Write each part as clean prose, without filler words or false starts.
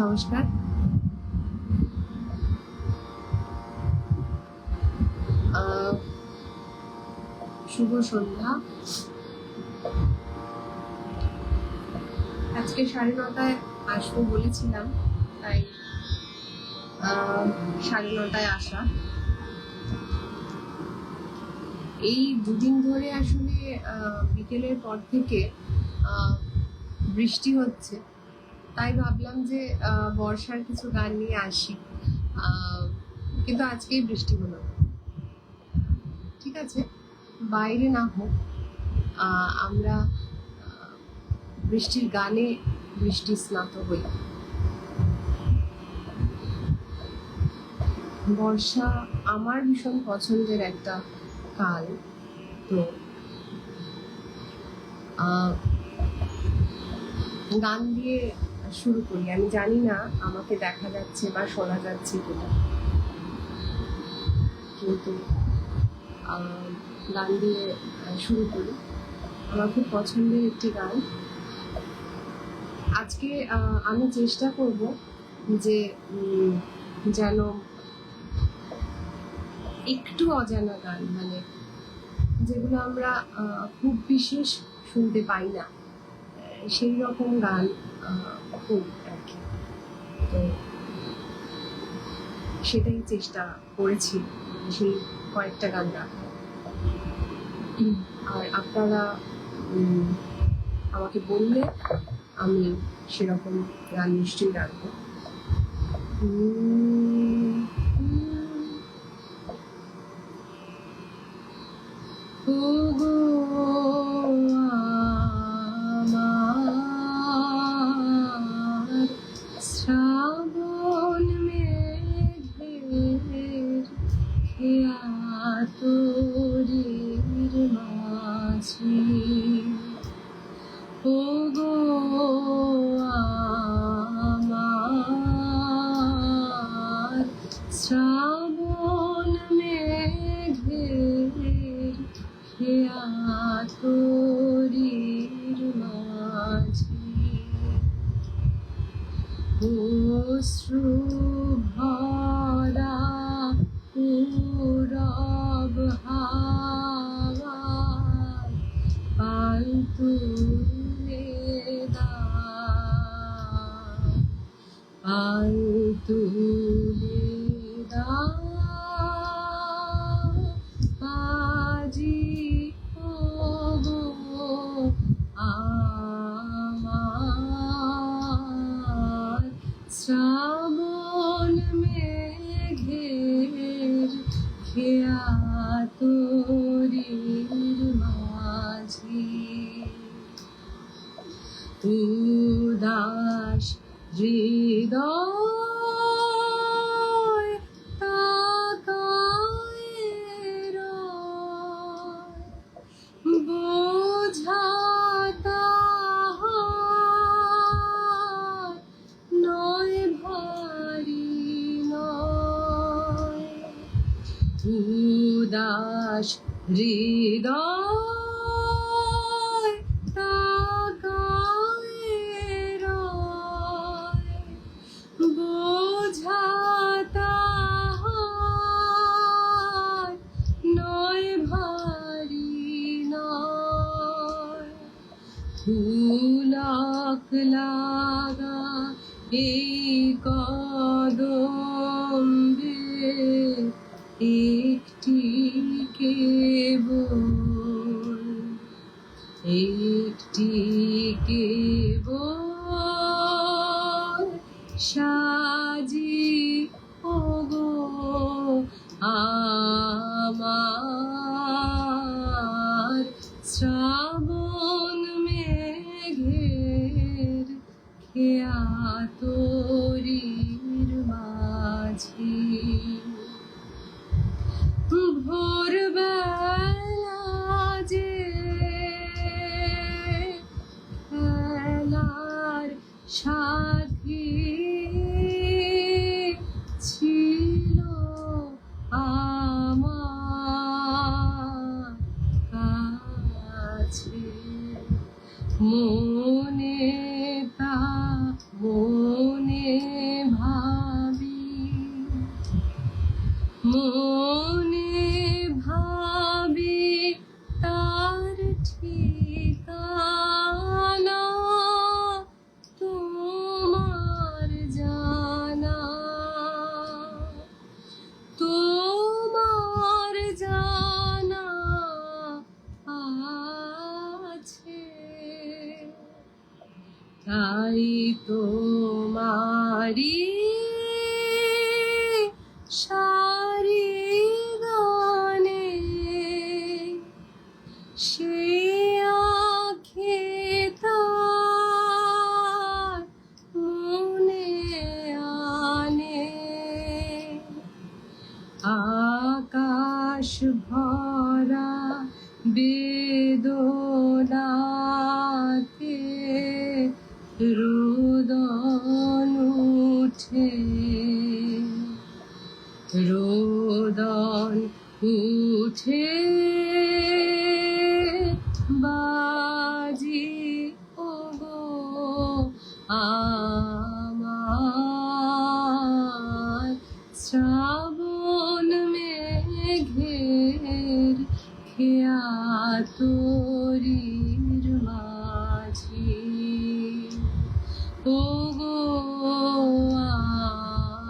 নমস্কার। শুভ সন্ধ্যা। আজকে 9:30 আসবো বলেছিলাম, তাই 9:30 আসা। এই দুদিন ধরে আসলে বিকেলের পর থেকে বৃষ্টি হচ্ছে, তাই ভাবলাম যে বর্ষার কিছু গান নিয়ে আসি, কিন্তু আজকেই বৃষ্টি হলো। ঠিক আছে, বাইরে না হোক, আমরা বৃষ্টির গানে বৃষ্টি স্নাত হই। বর্ষা আমার ভীষণ পছন্দের একটা কাল। তো গান দিয়ে শুরু করি। আমি জানি না আমাকে দেখা যাচ্ছে বা শোনা যাচ্ছে কিনা, কিন্তু গান দিয়ে শুরু করি। আমার খুব পছন্দের একটি গান। আজকে আমি চেষ্টা করব যে যেন একটু অজানা গান, মানে যেগুলো আমরা খুব বিশেষ শুনতে পাই না, সেই রকম গান করি আর কি। তো সেটাই চেষ্টা করেছি, সেই কয়েকটা গান রাখা। আর আপনারা আমাকে বললে আমি সেরকম গান নিশ্চয়ই রাখবো। শ্রাবণ মেঘের খেয়া তোরের মাঝে, ও গো আমার শ্রাবণ মেঘের খেয়া তোরের মাঝে, অশ্রু ভরা পূরব হাওয়া পাল তুলে দাও, পাল তুলে দাও আজি, ও গো আমার শ্রাবণ মেঘের খেয়া তোরের মাঝে, উদাস হৃদয় তাকায় রয়, বোঝা তাহার নয় ভারী নয়, উদাস হৃদয় তাকায় রয়, বোঝা তাহার নয় ভারী নয়, ফুলক লাগা এই কদম্বে একটি কেবল, একটি কেবল সাজি, ও গো আমার শ্রাবণ মেঘের খেয়া তোরের মাঝে, ভোরবেলা যে খেলার সাথী ছিল আমার কাছে, মনে তা মনে তাই তোমারি সারি গানে সে আঁখে তার মনে আনে আকাশ ভরা বেদনাতে রোদন উঠে রোদন উঠে বাজি ওগো আমার শ্রাবণ মেঘের খেয়া তোরির মাঝি ওগো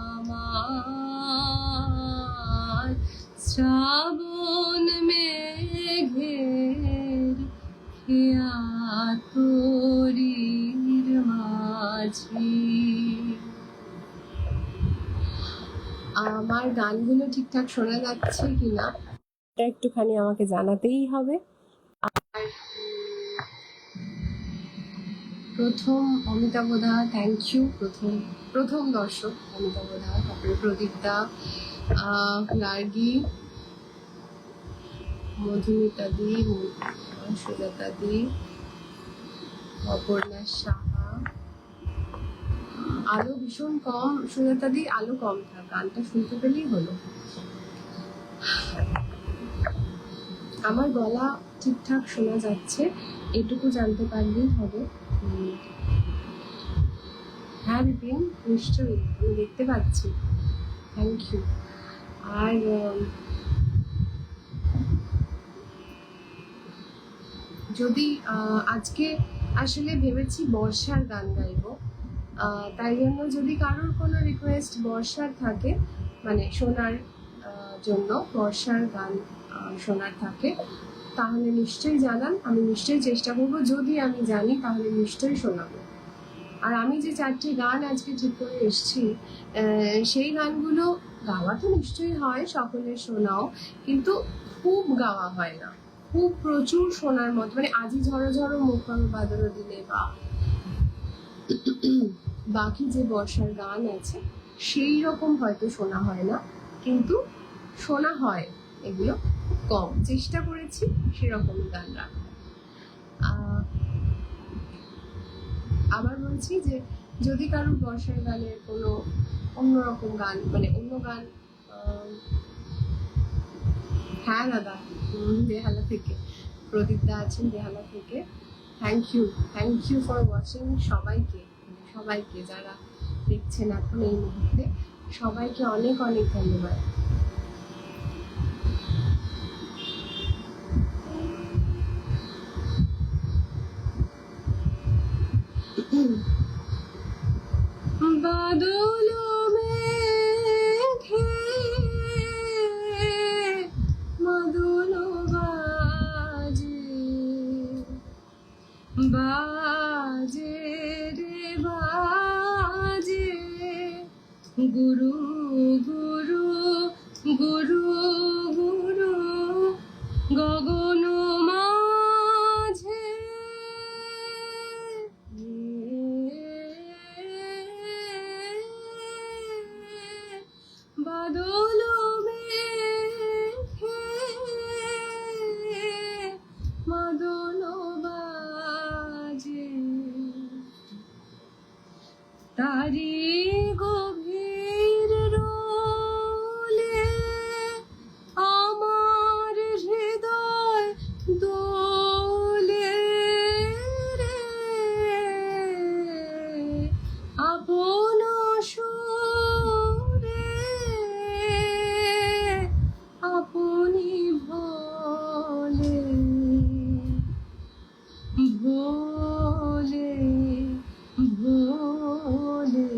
আমার শ্রাবণ মেঘের খেয়া তোরির মাঝি। আমার গানগুলো ঠিকঠাক শোনা যাচ্ছে কিনা এটা একটুখানি আমাকে জানাতেই হবে। আর প্রথম অমিতাভ দা, থ্যাংক ইউ। প্রথম দর্শক অমিতাভ দা, তারপরে প্রদীপ দা, গার্গী, মধুমিতা দি, সুজাতা দি, অপর্ণা সাহা। আলো ভীষণ কম, সুজাতা দি আলো কম থাক, গানটা শুনতে পেলেই হলো। আমার গলা ঠিকঠাক শোনা যাচ্ছে এটুকু জানতে পারলেই হবে। হ্যাঁ বিপিন, নিশ্চয়ই আমি দেখতে পাচ্ছি, থ্যাংক ইউ। আর যদি আজকে আসলে ভেবেছি বর্ষার গান গাইবো, তাই জন্য যদি কারোর কোনো রিকোয়েস্ট বর্ষার থাকে, মানে শোনার জন্য বর্ষার গান শোনার থাকে, তাহলে নিশ্চয়ই জানান, আমি নিশ্চয়ই চেষ্টা করবো। যদি আমি জানি তাহলে নিশ্চয়ই শোনাবো। আর আমি যে 4টি গান আজকে ঠিক করে এসেছি, সেই গানগুলো গাওয়া তো নিশ্চয়ই হয়, সকলের শোনাও, কিন্তু খুব গাওয়া হয় না, খুব প্রচুর শোনার মতো, মানে আজি ঝড়ো ঝড়ো মুখর বাদর দিলে বা বাকি যে বর্ষার গান আছে সেই রকম হয়তো শোনা হয় না, কিন্তু শোনা হয় এগুলো কম। চেষ্টা করেছি সেরকমই গান রাখার। আবার বলছি যে যদি কারোর বর্ষার গানের কোনো অন্যরকম গান, মানে অন্য গান, হ্যাঁ দাদা বেহালা থেকে প্রদীপ দা আছেন, বেহালা থেকে, থ্যাংক ইউ ফর ওয়াচিং। সবাইকে যারা দেখছেন এখন এই মুহূর্তে, সবাইকে অনেক অনেক ধন্যবাদ। বাদল মেঘে মাদল বাজে রে বাজে, গুরু গুরু গুরু গুরু গগন মাঝে, বাদল মেঘে মাদল বাজে, তারি গভীর রোলে আমার হৃদয় দোলে রে, আপন সুরে আপনি ভোলে ভোলে ভোলে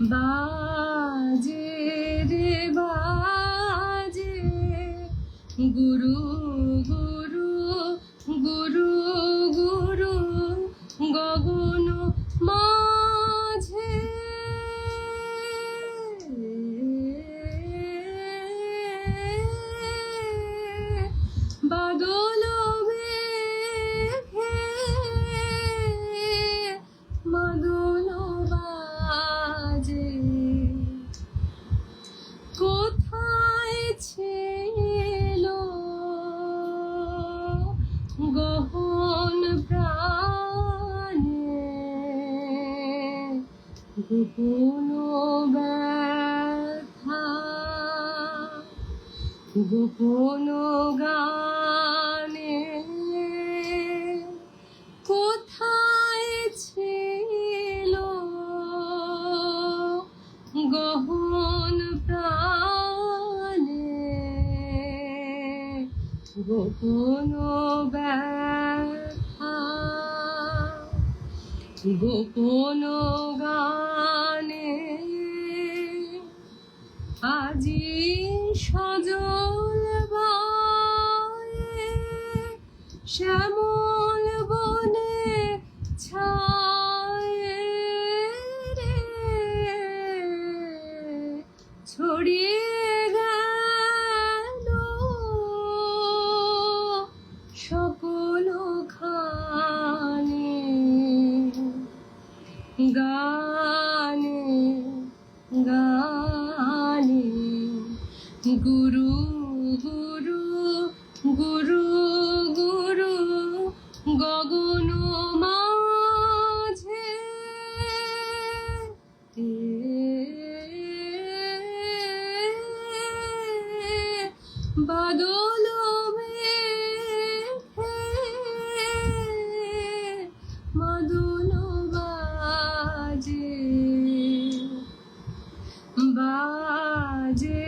বাজে রে বাজে গুরু গুরু গুরু গুরু গগন মাঝে বাদল মেঘে মাদল বাজে কোথায় ছিল গহন প্রাণে গোপন ব্যথা গোপন গানে কোথায় ছিল গহন প্রাণে গোপন ব্যথা গোপন গানে আজি সজল বায়ে শ্যামল বনে ছায়ে রে ছড়িয়ে গেল সকল খানে গানে গানে গুরু গুরু গুরু গুরু গগন মাঝে বাদল মেঘে মাদল বাজে বাজে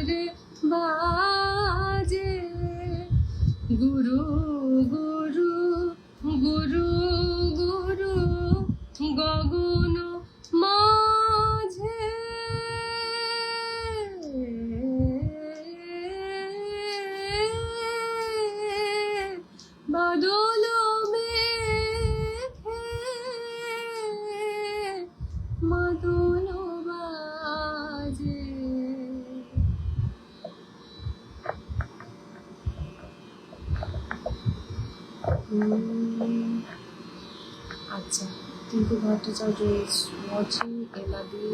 রে বাজে গুরু গুরু গুরু গুরু গগন মাঝে বাদল মেঘে মাদল বাজে। আচ্ছা, টিঙ্কু ভট্টাচার্য ইজ ওয়াচিং এলাদি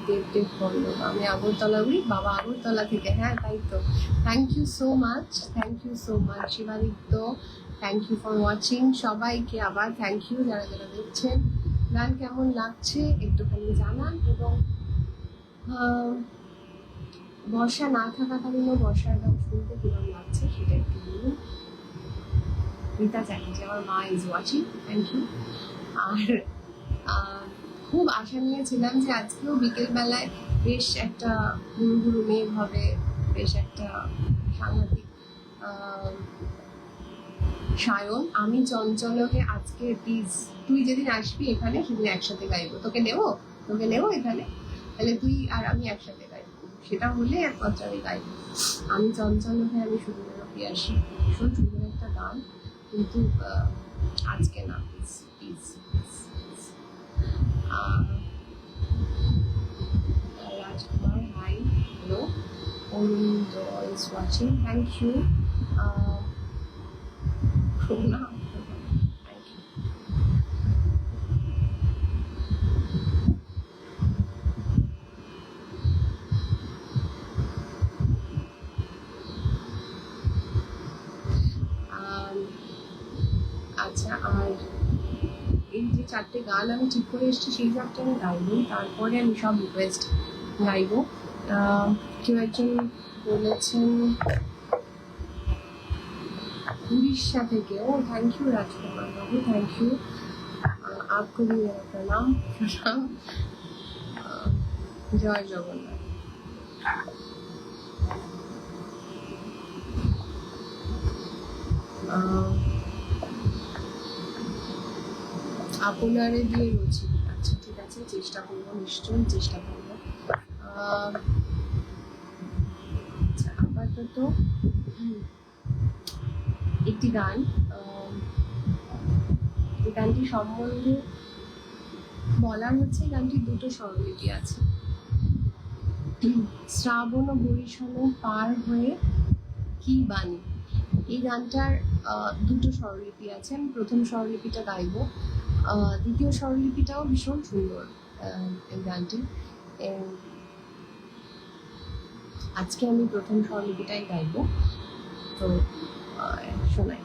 দেবদেব পল্লব। আমি আগরতলা বাবা আগরতলা থেকে, হ্যাঁ তাই তো। Thank you so much, thank you so much Shibaditya, thank you for watching. সবাইকে আবার থ্যাংক ইউ যারা যারা দেখছেন। গান কেমন লাগছে একটুখানি জানান, এবং বর্ষা না থাকাকালীনও বর্ষার গান শুনতে কিরকম লাগছে সেটা একটু বলুন। রীতা চ্যাটার্জি, আমার মা ইজ ওয়াচিং, থ্যাংক ইউ। আর খুব আশা নিয়েছিলাম যে আজকেও বিকেলবেলায় বেশ একটা গুরু গুরু মেঘ হবে, বেশ একটা সাংঘাতিক সায়ন। আমি চঞ্চলকে আজকে প্লিজ, তুই যেদিন আসবি এখানে সেদিন একসাথে গাইবো। তোকে নেবো এখানে, তাহলে তুই আর আমি একসাথে গাইবো। সেটা হলে একমাত্র আমি গাইবো। আমি চঞ্চলকে, আমি সুন্দর আসি, ভীষণ সুন্দর একটা গান, কিন্তু আজকে না, please please. Rajkumar, hi, hello. Orindo is watching, thank you. Kruna, thank you. আচ্ছা, আর এই যে চারটে গান আমি ঠিক করে এসেছি সেই চারটে আমি গাইবো, তারপরে আমি সব রিকোয়েস্ট গাইবো। কেউ একজন বলেছেন উড়িষ্যা থেকে, ও thank you Rajkumar Babu, thank you. आपको भी मेरा प्रणाम प्रणाम। জয় জগন্নাথ। আপনারে দিয়ে রুচি, আচ্ছা ঠিক আছে, চেষ্টা করবো, নিশ্চয়ই চেষ্টা করবো। আচ্ছা আপাতত একটি গান, এই গানটি সম্বন্ধে বলার হচ্ছে, গানটি দুটো স্বরলিপি আছে। শ্রাবণ ও বরিশাল পার হয়ে কি বাণী, এই গানটার দুটো স্বরলিপি আছে। আমি প্রথম স্বরলিপিটা গাইবো, দ্বিতীয় স্বরলিপিটাও ভীষণ সুন্দর এই গানটি। আজকে আমি প্রথম স্বরলিপিটাই গাইবো, তো শোনাই।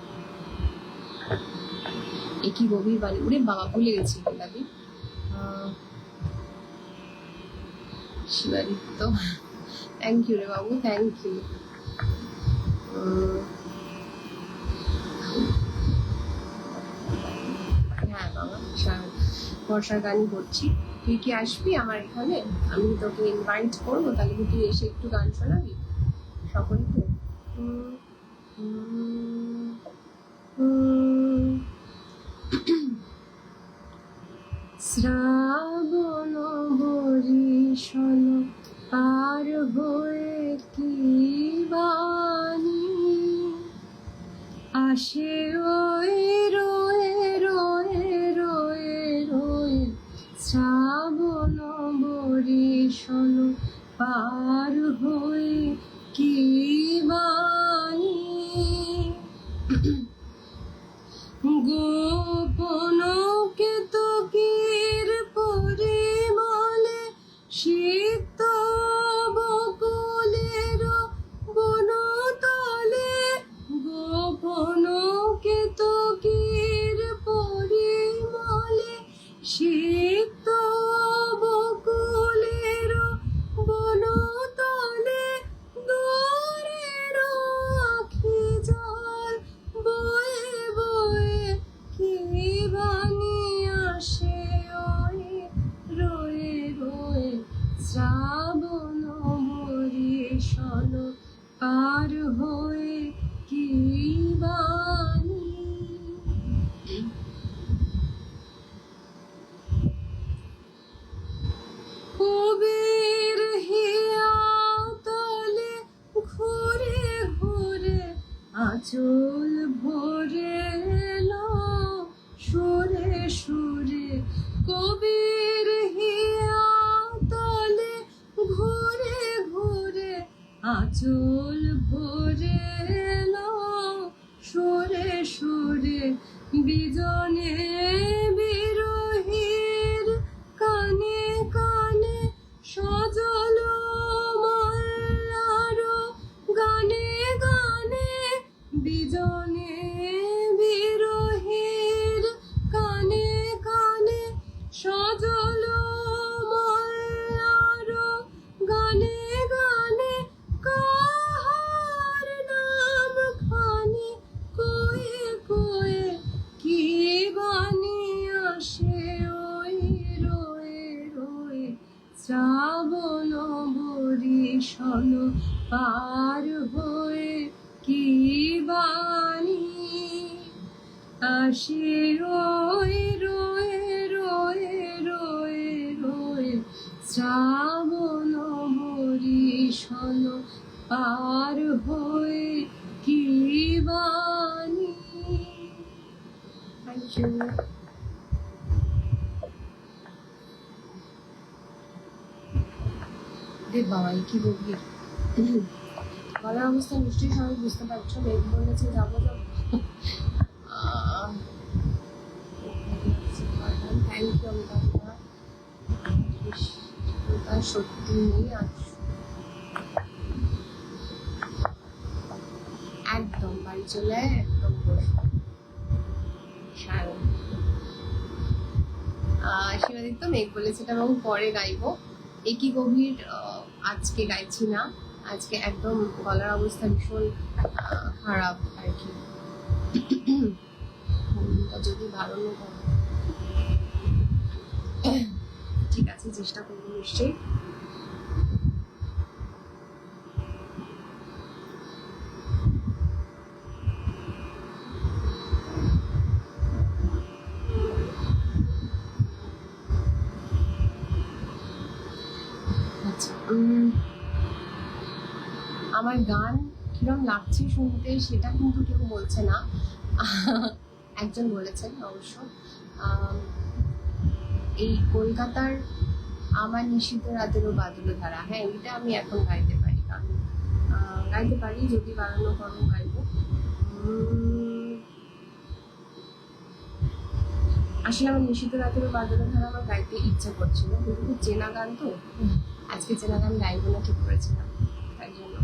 একই গভীর বাণী, ওরে বাবা ভুলে গেছি গোলাপি, শিবাদিত্য, থ্যাংক ইউ রে বাবু, থ্যাংক ইউ। হ্যাঁ বাবা, বর্ষার গানই করছি। তুই কি আসবি আমার এখানে? আমি তোকে ইনভাইট করবো, তাহলে কি তুই এসে একটু গান শোনাবি সকলকে? শ্রাবণ বরিশাল পার হয়ে কি বাণী আসে ওই রয়ে রয়ে রয়ে রয়ে, শ্রাবণ বরিশাল পার হয়ে কি বাণী গোপন কেতকীর পরিমলে সিক্ত বকুলের বনতলে, গোপন কেতকীর পরিমলে সিক্ত বকুলের বনতলে, দূরের আখি জল বয়ে বয়ে কি বাণী আসে ওই রয়ে রয়ে, শ্রাবণ বরিশাল পার হয়ে কি বাণী। কবির হিয়া তলে ঘুরে ঘুরে আঁচল ভরে এলো সুরে সুরে, কবির হিয়া তলে ঘুরে ঘুরে আঁচল ভরে এলো সুরে সুরে, বিজনে বিরহীর কানে কানে সজল মল্লার গানে গানে, বিজনে বিরহীর কানে কানে সজল মল্লার গানে গানে, কাহার নাম খানি কয়ে কয়ে কি বাণী আসে ওই রয়ে রয়ে, শ্রাবণ বরিশাল পার হয়ে কি বাণী আসে ওই রয়ে রয়ে রয়ে রয়ে, শ্রাবণ বরিশাল পার হয়ে কি বাণী। Thank you. রে বাবা কি গভীর গলার অবস্থা, নিশ্চয়ই সবাই বুঝতে পারছো। মেঘ বলেছে যাবো যাবো। থ্যাংক ইউ অমিতাভা, সত্যি নেই আজ একদম বাড়ি চলে একদম বসবো। শিবাদিত্য মেঘ বলেছে এটা এবং পরে গাইবো। একই গভীর আজকে গাইছি না, আজকে একদম গলার অবস্থা ভীষণ খারাপ আর কি, যদি বাড়ানো হয়। ঠিক আছে, চেষ্টা করবো নিশ্চয়ই। আমার গান কিরম লাগছে শুনতে সেটা কিন্তু কেউ বলছে না। একজন বলেছেন অবশ্য, এই কলকাতার আমার নিশীথ রাতেরও বাদল ধারা, হ্যাঁ এটা আমি এখন গাইতে পারি, কারণ গাইতে পারি, যদি বানানো করো গাইবো। আসলে আমার নিশীথ রাতেরও বাদল ধারা আমার গাইতে ইচ্ছা করছিল, কিন্তু খুব চেনা গান তো, আজকে চেনা গান গাইবো না ঠিক করেছিলাম, তাই জন্য।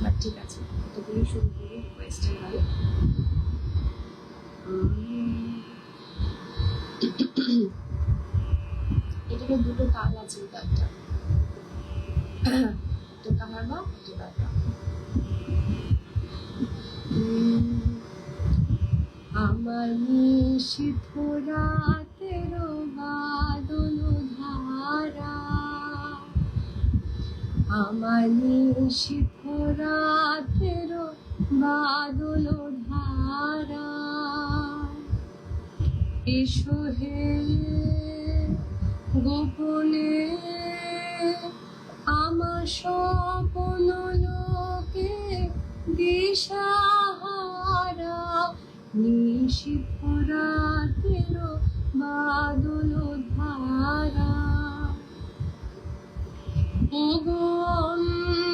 বাট ঠিক আছে, এতগুলি শুরু করি ওয়েস্টার্ন গানে। এটাকে দুটো তাল আছে, তালটা তো কাহার বা আমার নিশীথ রাতেরও বাদল ধারা, আমার নিশীথ রাতেরও বাদল ধারা, এসো হে গোপনে আমার স্বপ্ন লোকে দিশাহারা, নিশীথ রাতেরও বাদল ধারা, ওগো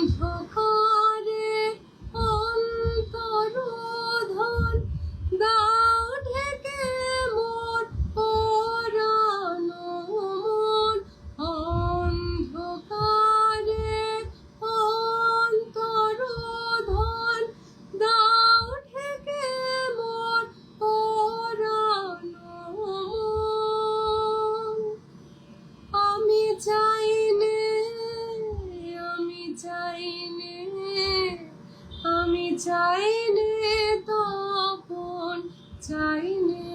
অন্ধকারে অন্তরোধন দাও ঢেকে মোর পরানো মন, অন্ধকারে অন্তরোধন দাও ঢেকে মোর পরানো মন, আমি চাইনে আমি চাইনে আমি চাইনে তপন চাইনে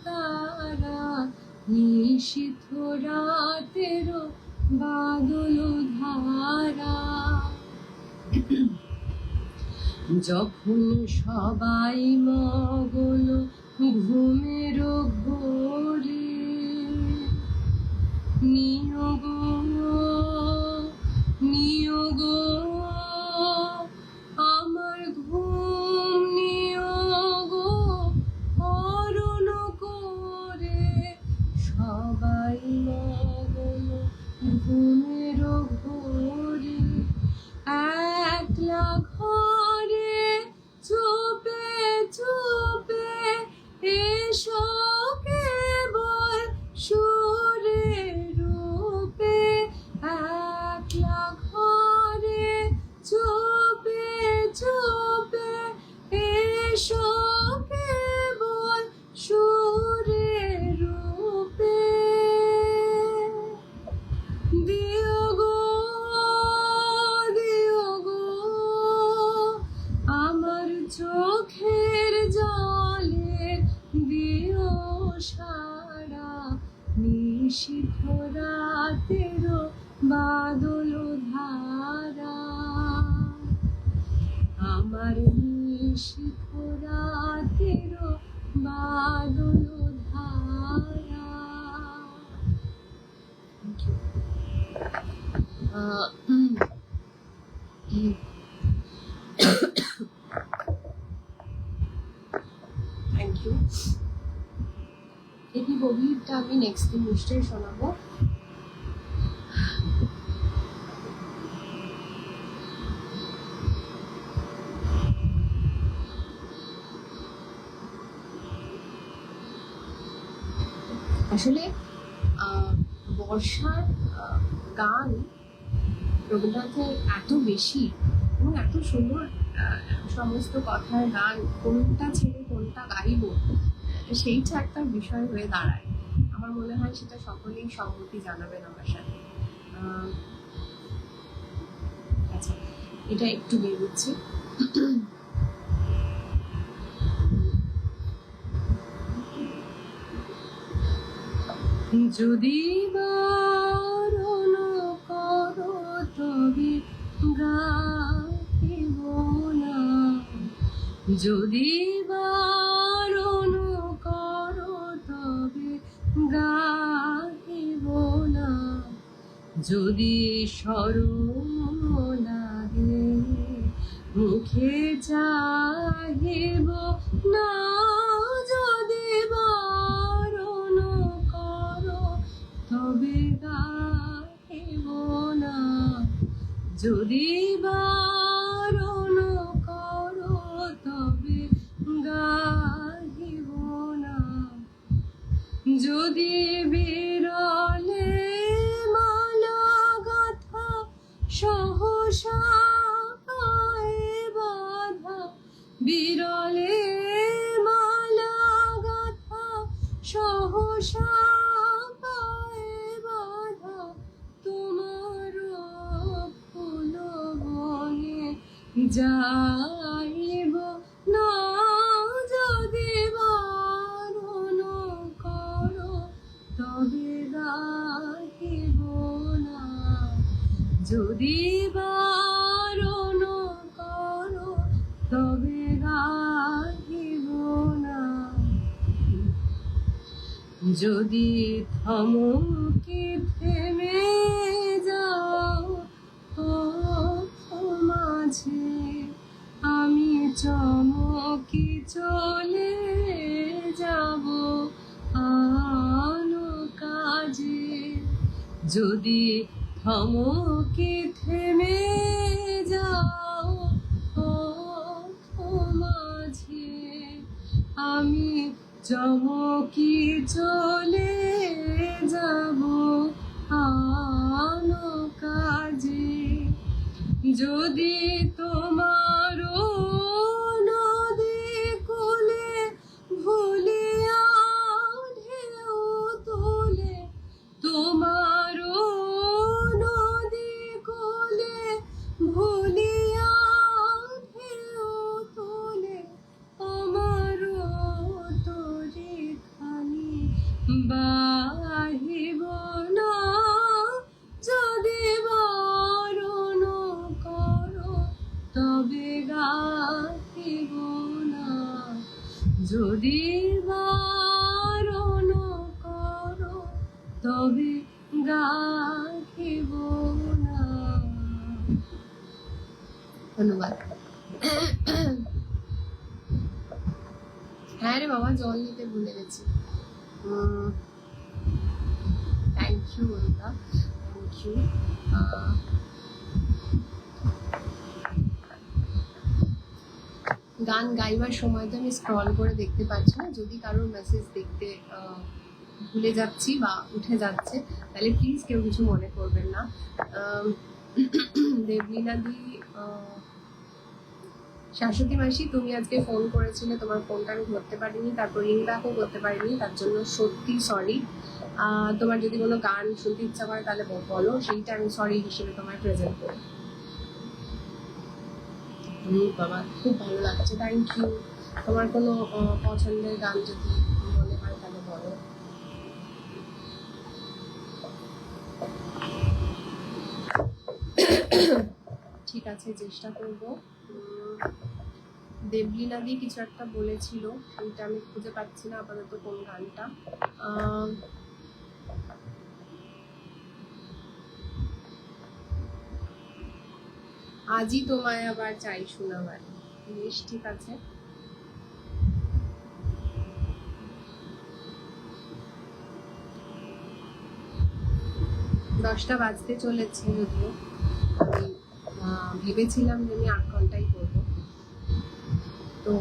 তারা, নিশীথ রাতেরও বাদল ধারা, যখন সবাই মগন ঘুমের ঘোরে, নিয়োগ নিয়োগ আমার ঘুম নিয়োগ হরণ করে, সবাই মগন ঘুমের ঘোরে, একলা ঘরে চুপে চুপে এসো কেবল সুরে রূপে, একলা ঘরে চুপে চুপে এসো কেবল সুরে রূপে, দিও গো আমার চোখের জলে দিও সারা, নিশীথ রাতেরও বাদল ধারা, আমার নিশীথ রাতেরও বাদল ধারা। Thank you. এই বগিটা আমি নেক্সট দিন নিশ্চয়ই শোনাবো। আসলে বর্ষার গান রবীন্দ্রনাথের এত বেশি এবং এত সুন্দর সমস্ত কথার গান, কোনটা ছেড়ে কোনটা গাইব সেইটা একটা বিষয় হয়ে দাঁড়ায়। আমার মনে হয় সেটা সকলেই সম্মতি জানাবেন আমার সাথে। আচ্ছা, এটা একটু বেরোচ্ছে। যদি বারণ করো তবে গাইব না, যদি বারণ করো তবে গাইব না, যদি স্মরণ লাগে মুখে চাহিব না, যদি বারণ করো তবে গাহিব না, যদি বারণ করো তবে গাহিব না, যদি বিরলে মালা গাথা সহসা বাধা, বিরলে মালা গাথা সহসা বাধা, তোমার ফুল বনে যাইব না, যদি বারণ করো তবে গাহিব না, যদি বারণ করো তবে গাহিব না, যদি থমকে থেমে যাও মাঝে, আমি চমকি চলে যাব আনো কাজে, যদি থমকে থেমে যাও মাঝে, আমি চমকি চলে যাব আনো কাজে, যদি তোমার নদী কোলে ভুলিয়া ঢেউ তোলে, তোমার নদী কোলে ভুলিয়া ঢেউ তোলে, আমার তোরে খানি বাহিব না, যদি বারণ করো তবে গাহিব না, যদি বারণ করো তবে গাহিব না। ধন্যবাদ। হ্যাঁ রে বাবা, জল নিতে ভুলে গেছি। Thank you Anita, thank you. গান গাইবার সময় তো আমি স্ক্রল করে দেখতে পাচ্ছি না, যদি কারোর মেসেজ দেখতে ভুলে যাচ্ছি বা উঠে যাচ্ছে তাহলে প্লিজ কেউ কিছু মনে করবেন না। দেবলীনা দি, শাশ্বতী মাসি, তুমি আজকে ফোন করেছিলে, তোমার ফোনটা আমি ধরতে পারিনি, তারপর রিং ব্যাকও করতে পারিনি, তার জন্য সত্যি সরি। তোমার যদি কোনো গান শুনতে ইচ্ছা করে তাহলে বলো, সেইটা আমি সরি হিসেবে তোমায় প্রেজেন্ট করি। বাবা খুব ভালো লাগছে, থ্যাংক ইউ। তোমার কোনো পছন্দের গান যদি মনে হয় তাহলে বলো। ঠিক আছে, চেষ্টা করব। দেবলীনা দি কিছু একটা বলেছিল, সেইটা আমি খুঁজে পাচ্ছি না আপাতত কোন গানটা। আজই তোমায় আবার চাই শোনাবার, বেশ ঠিক আছে। দশটা বাজতে চলেছে, যদিও আমি ভেবেছিলাম যে আমি 8 ঘন্টাই করবো, তো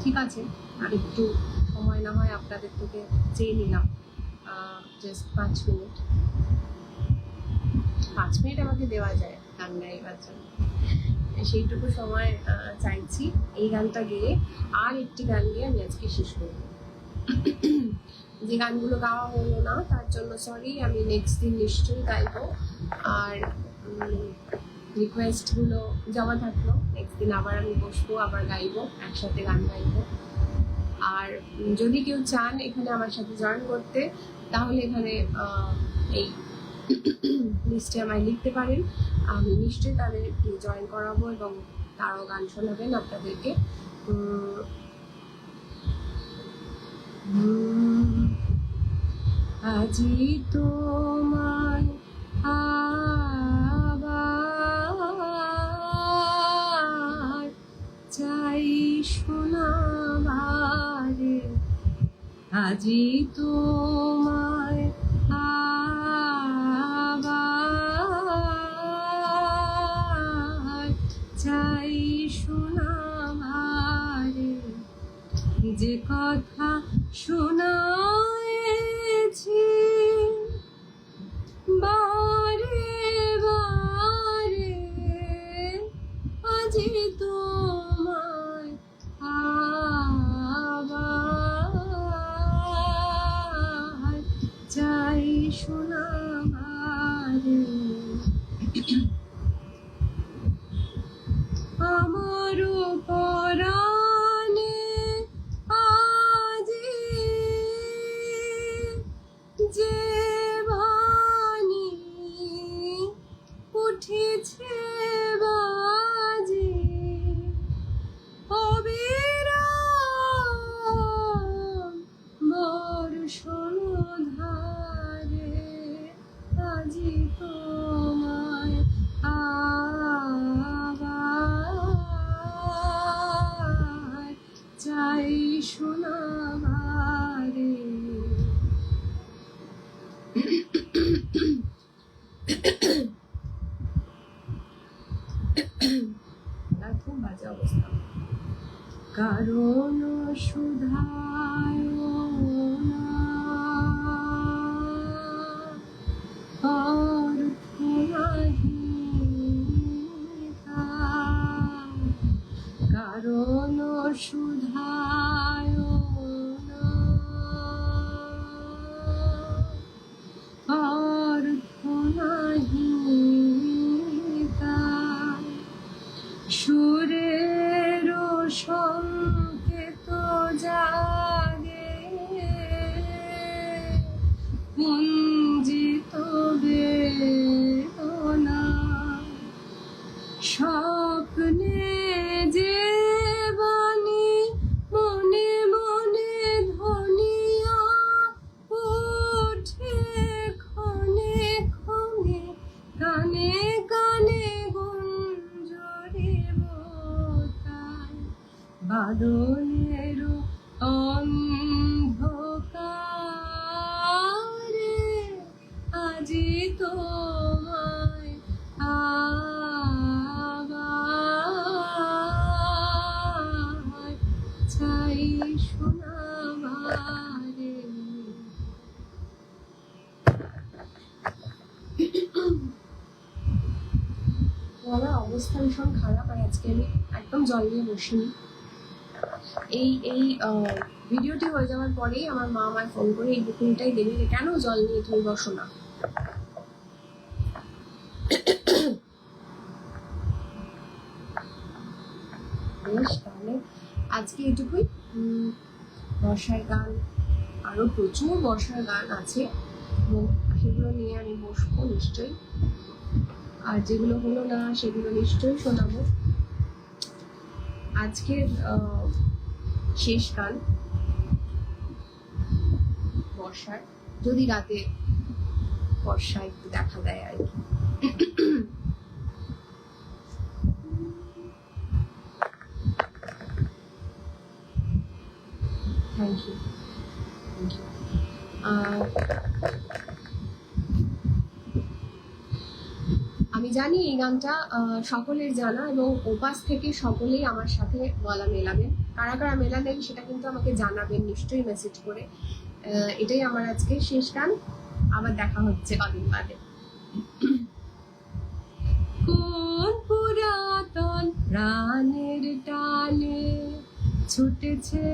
ঠিক আছে, আর একটু সময় না হয় আপনাদের থেকে চেয়ে নিলাম, জাস্ট 5 মিনিট। 5 মিনিট আমাকে দেওয়া যায় গান গাইবার জন্য, সেইটুকু সময় চাইছি। এই গানটা গেয়ে আর একটি গান গিয়ে আমি আজকে শেষ করব। যে গানগুলো গাওয়া হলো না তার জন্য সরি, আমি নেক্সট দিন নিশ্চয়ই গাইবো। আর রিকোয়েস্টগুলো জমা থাকলো, নেক্সট দিন আবার আমি বসবো, আবার গাইবো, একসাথে গান গাইবো। আর যদি কেউ চান এখানে আমার সাথে জয়েন করতে, তাহলে এখানে এই লিস্টে আমায় লিখতে পারেন, আমি নিশ্চয়ই তাদেরকে জয়েন করাবো এবং তারাও গান শোনাবেন আপনাদেরকে। আজি তোমায় তোমায় আবার চাই শোনাবারে যে কথা শোনায়েছি বারে বারে আজি তোমায় আবার চাই শোনাবারে আমারও পরাণে আজি যে বাণী উঠেছে বাজে অবিরাম বর্ষণ ধারে আজি তোমায় আবার চাই শোনাবারে খুব বাজে অবস্থা কারণ সুধায় না অর্থ নাহি তার, কারণ সুধায় না অর্থ নাহি তার, সুরের সংকেত জাগে কুঞ্জিত বেদনা স্বপ্নে যে বাণী মনে মনে ধ্বনিয়া ওঠে ক্ষণে ক্ষণে কানে কানে গুঞ্জরিব তাই বাদলের অন্ধকারে আজি তোমায় আবার চাই শোনাবারে গলার অবস্থা ভীষণ খারাপ আর আজকে আমি একদম জল নিয়ে বসিনি। এই ভিডিওটি হয়ে যাওয়ার পরেই আমার মা আমায় ফোন করে এই বুকিংটাই দেবে যে কেন জল নিয়ে তুমি বসো না। বেশ, তাহলে আজকে এটুকুই। বর্ষার গান, আরো প্রচুর বর্ষার গান আছে এবং সেগুলো নিয়ে আমি বসবো নিশ্চয়ই, আর যেগুলো হলো না সেগুলো নিশ্চয়ই শোনাবো। আজকের শেষ গান বর্ষার, যদি রাতে বর্ষা একটু দেখা দেয় আর কি। Thank you, thank you. আমি জানি এই গানটা সকলের জানা এবং ওপাস থেকে সকলেই আমার সাথে গলা মেলাবেন। কারা কারা মেলাবেন সেটা কিন্তু আমাকে জানাবেন নিশ্চয়ই মেসেজ করে। এটাই আমার আজকে শেষ গান, আবার দেখা হচ্ছে কদিন বাদে। কোন পুরাতন প্রাণের টানে ছুটেছে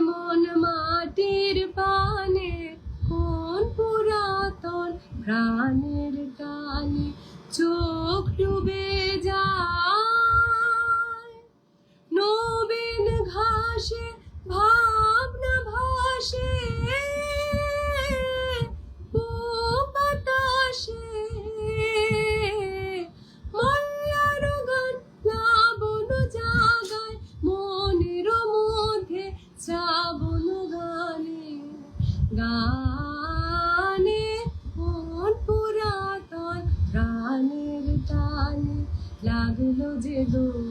মন মাটির পানে, কোন পুরাতন প্রাণের টানে চোখ ডুবে যায় নবীন ঘাসে ভাবনা ভাসে বাতাসে মল্লার গান লাবণ জাগায় মনের মধ্যে শ্রাবণ গানে গানে, কোন পুরাতন প্রাণের টানে লাগলো যে দোল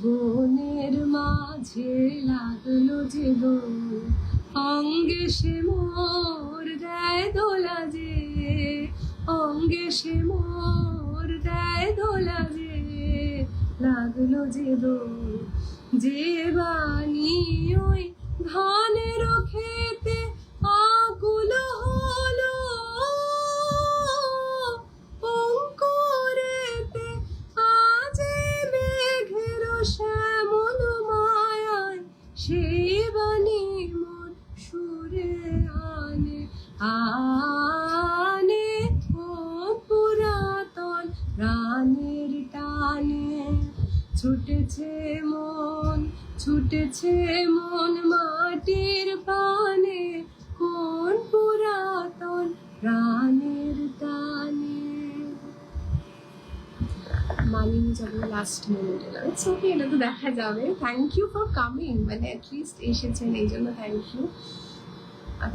বনে মনের মাঝে লাগলো যে দোল, অঙ্গে সে মোর দেয় দোলা যে, অঙ্গে সে মোর দেয় দোলা যে, লাগলো যে দোল। যে বাণী ওই ধানের খেতে আকুল হলো, অঙ্কুরেতে আজে মেঘের শ্যামল মায়ায়, সেই বাণী মন সুরে আনে, আনে ও পুরাতন প্রাণের টানে। ছুটেছে মন, ছুটেছে মন মাটির পানে, কোন পুরাতন প্রাণের টানে। মানিয়ে যাবে লাস্ট মোমেন্ট এলাম, ইটস ওকে, এটা তো দেখা যাবে। থ্যাংক ইউ ফর কামিং, মানে অ্যাটলিস্ট এসেছেন, এই জন্য thank you.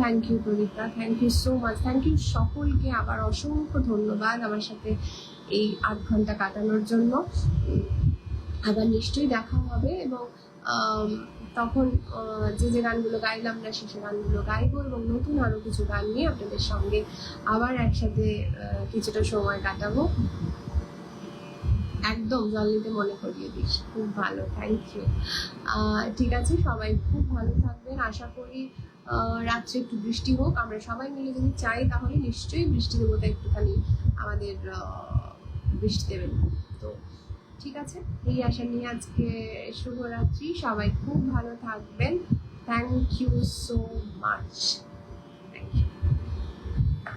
Thank you Pradipta, thank you so much, thank you সকলকে আবার অসংখ্য ধন্যবাদ আমার সাথে এই 8 ঘন্টা কাটানোর জন্য। আবার নিশ্চয়ই দেখা হবে, এবং তখন যে যে গানগুলো গাইলাম না সে গানগুলো গাইবো, এবং নতুন আরও কিছু গান নিয়ে আপনাদের সঙ্গে আবার একসাথে কিছুটা সময় কাটাবো। একদম জল নিতে মনে করিয়ে দিস, খুব ভালো, থ্যাংক ইউ। ঠিক আছে, সবাই খুব ভালো থাকবেন। আশা করি রাত্রে একটু বৃষ্টি হোক, আমরা সবাই মিলে যদি চাই তাহলে নিশ্চয়ই বৃষ্টি দেবতা একটুখানি আমাদের বৃষ্টি দেবেন। তো ঠিক আছে, এই আশা নিয়ে আজকে শুভরাত্রি, সবাই খুব ভালো থাকবেন। Thank you so much.